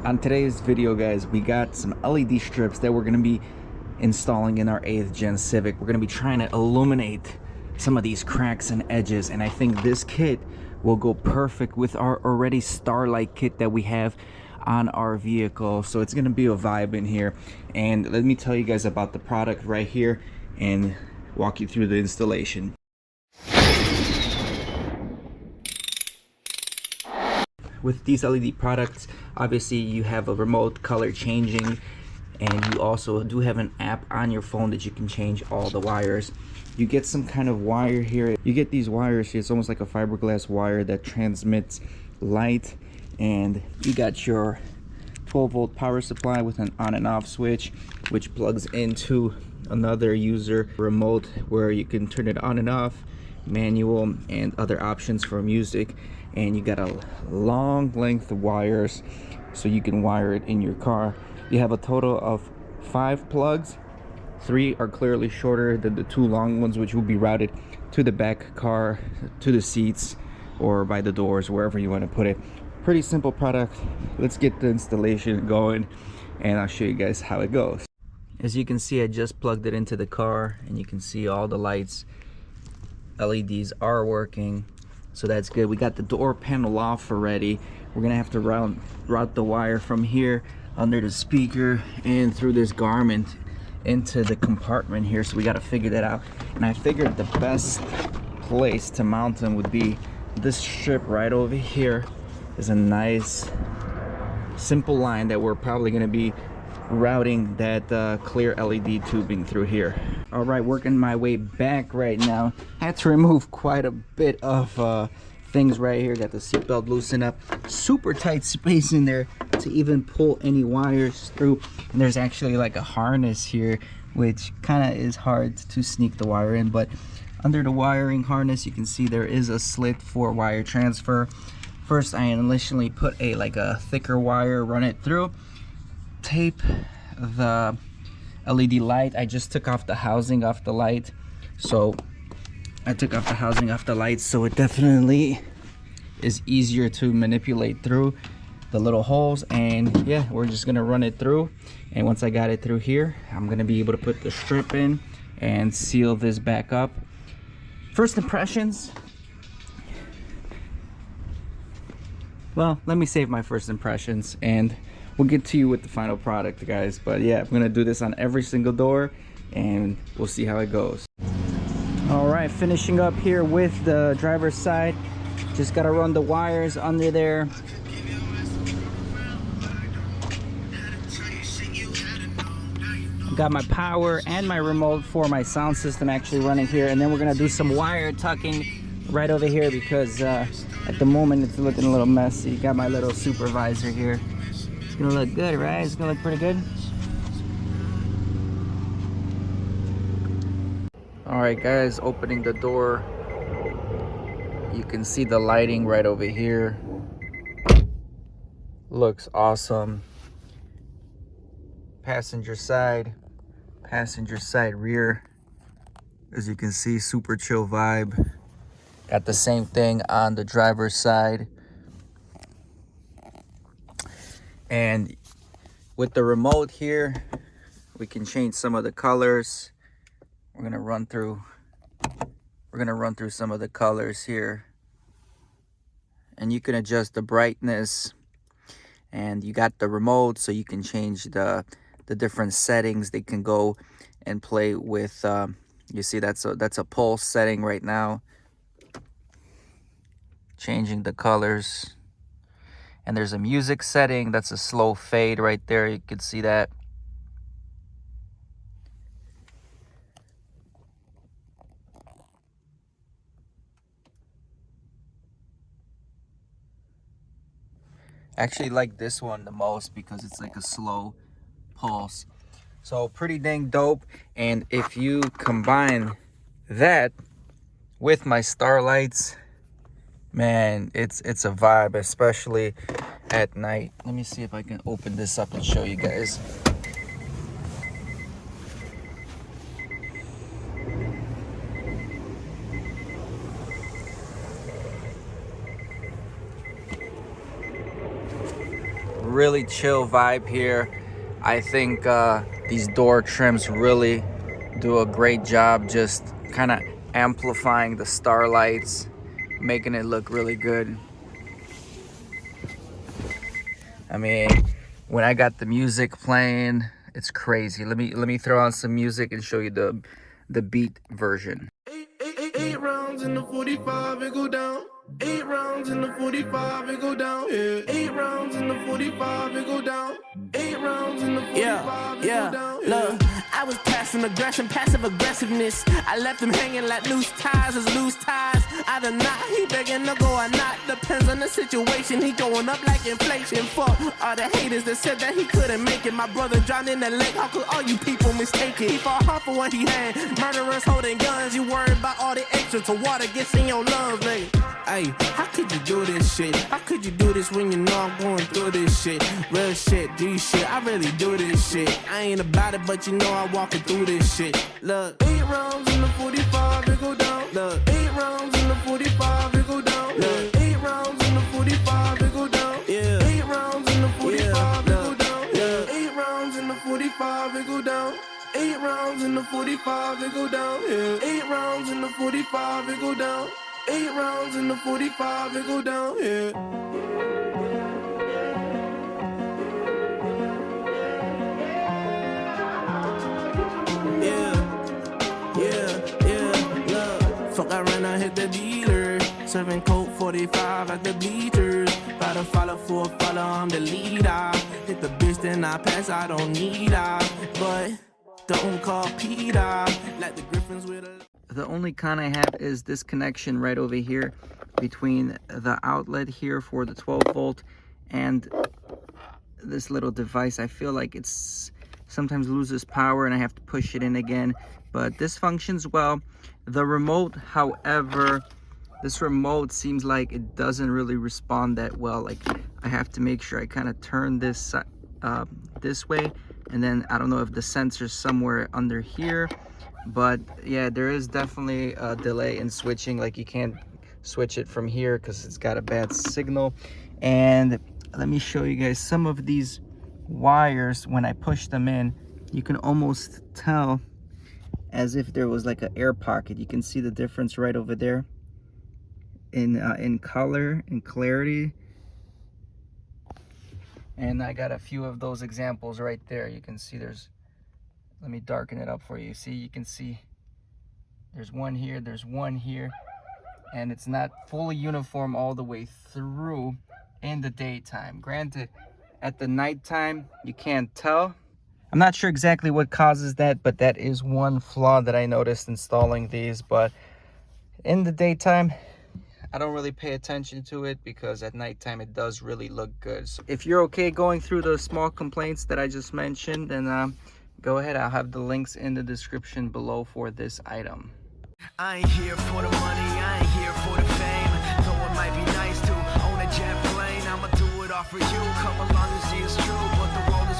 On today's video, guys, we got some LED strips that we're going to be installing in our 8th gen Civic. We're going to be trying to illuminate some of these cracks and edges, and I think this kit will go perfect with our already Starlight kit that we have on our vehicle. So it's going to be a vibe in here, and let me tell you guys about the product right here and walk you through the installation. With these LED products, obviously you have a remote color changing, and you also do have an app on your phone that you can change all the wires. You get some kind of wire here. You get these wires here. It's almost like a fiberglass wire that transmits light, and you got your 12-volt power supply with an on and off switch, which plugs into another user remote where you can turn it on and off, manual, and other options for music. And you got a long length of wires so you can wire it in your car. You have a total of 5 plugs. 3 are clearly shorter than the 2 long ones, which will be routed to the back car, to the seats, or by the doors, wherever you want to put it. Pretty simple product. Let's get the installation going and I'll show you guys how it goes. As you can see, I just plugged it into the car and you can see all the lights. LEDs are working, so that's good. We got the door panel off already. We're gonna have to route the wire from here under the speaker and through this garment into the compartment here, so we got to figure that out. And I figured the best place to mount them would be this strip right over here. Is a nice simple line that we're probably going to be routing that clear LED tubing through here. All right, working my way back right now. I had to remove quite a bit of things right here. Got the seatbelt loosened up. Super tight space in there to even pull any wires through. And there's actually like a harness here, which kind of is hard to sneak the wire in. But under the wiring harness, you can see there is a slit for wire transfer. First, I initially put a thicker wire, run it through, tape the LED light. I just took off the housing off the light, so I took off the housing off the light, so it definitely is easier to manipulate through the little holes. And yeah, we're just gonna run it through, and once I got it through here, I'm gonna be able to put the strip in and seal this back up. First impressions, well, let me save my first impressions and we'll get to you with the final product, guys. But yeah, I'm gonna do this on every single door and we'll see how it goes. All right, finishing up here with the driver's side. Just gotta run the wires under there. Got my power and my remote for my sound system actually running here, and then we're gonna do some wire tucking right over here because at the moment it's looking a little messy. Got my little supervisor here. It's gonna look good, right? It's gonna look pretty good. All right, guys, opening the door. You can see the lighting right over here. Looks awesome. Passenger side rear. As you can see, super chill vibe. Got the same thing on the driver's side. And with the remote here, we can change some of the colors. We're gonna run through some of the colors here. And you can adjust the brightness. And you got the remote, so you can change the different settings. They can go and play with you see that's a pulse setting right now, changing the colors. And there's a music setting, that's a slow fade right there. You can see that. I actually like this one the most because it's like a slow pulse. So pretty dang dope. And if you combine that with my Starlights, man, it's a vibe, especially at night. Let me see if I can open this up and show you guys. really chill vibe here. I think these door trims really do a great job just kind of amplifying the starlights, making it look really good. I mean, when I got the music playing, it's crazy. Let me throw on some music and show you the beat version. 8 rounds in the 45 and go down. 8 rounds in the 45 and go down. Yeah. 8 rounds in the 45 and go down. 8 rounds in the 45 and go down. Yeah. Look, I was passing aggression, passive aggressiveness. I left him hanging like loose ties is loose ties. Either not, he begging to go or not. Depends on the situation. He going up like inflation. Fuck all the haters that said that he couldn't make it. My brother drowned in the lake. How could all you people mistake it? He fought hard for what he had. Murderers holding guns. You worried about all the extra to water gets in your lungs, nigga. Hey, how could you do this shit? How could you do this when you know I'm going through this shit? Real shit, do shit, I really do this shit. I ain't about it, but you know I'm walking through this shit. Look, 8 rounds in the 45 and go down. Look, 8 rounds in the 45 and go down. Look, 8 rounds in the 45 and go down. Yeah, 8 rounds in the 45 and go down. Yeah, 8 rounds in the 45 and go down. 8 rounds in the 45 and go down. Yeah, 8 rounds in the 45 and go down. 8 rounds in the 45 and go down, yeah. Look. Fuck, I ran, I hit the dealer. Serving Coke 45 at the bleachers. About to follow for a follow, I'm the leader. Hit the bitch, then I pass, I don't need her. But don't call Peter. Like the Griffins with a... The only con I have is this connection right over here between the outlet here for the 12 volt and this little device. I feel like it's sometimes loses power and I have to push it in again, but this functions well. The remote, however, this remote seems like it doesn't really respond that well. Like I have to make sure I kind of turn this this way, and then I don't know if the sensor's somewhere under here. But yeah, there is definitely a delay in switching. Like you can't switch it from here because it's got a bad signal. And let me show you guys some of these wires. When I push them in, you can almost tell as if there was like an air pocket. You can see the difference right over there in color and clarity. And I got a few of those examples right there. You can see there's, let me darken it up for you. See, you can see there's one here, there's one here, and it's not fully uniform all the way through in the daytime. Granted, at the nighttime, you can't tell. I'm not sure exactly what causes that, but that is one flaw that I noticed installing these. But in the daytime, I don't really pay attention to it because at nighttime it does really look good. So if you're okay going through the small complaints that I just mentioned, then go ahead. I'll have the links in the description below for this item. I ain't here for the money, I ain't here for the fame. Though it might be nice to own a jet plane, I'ma do it all for you. Come along and see it's true, but the road is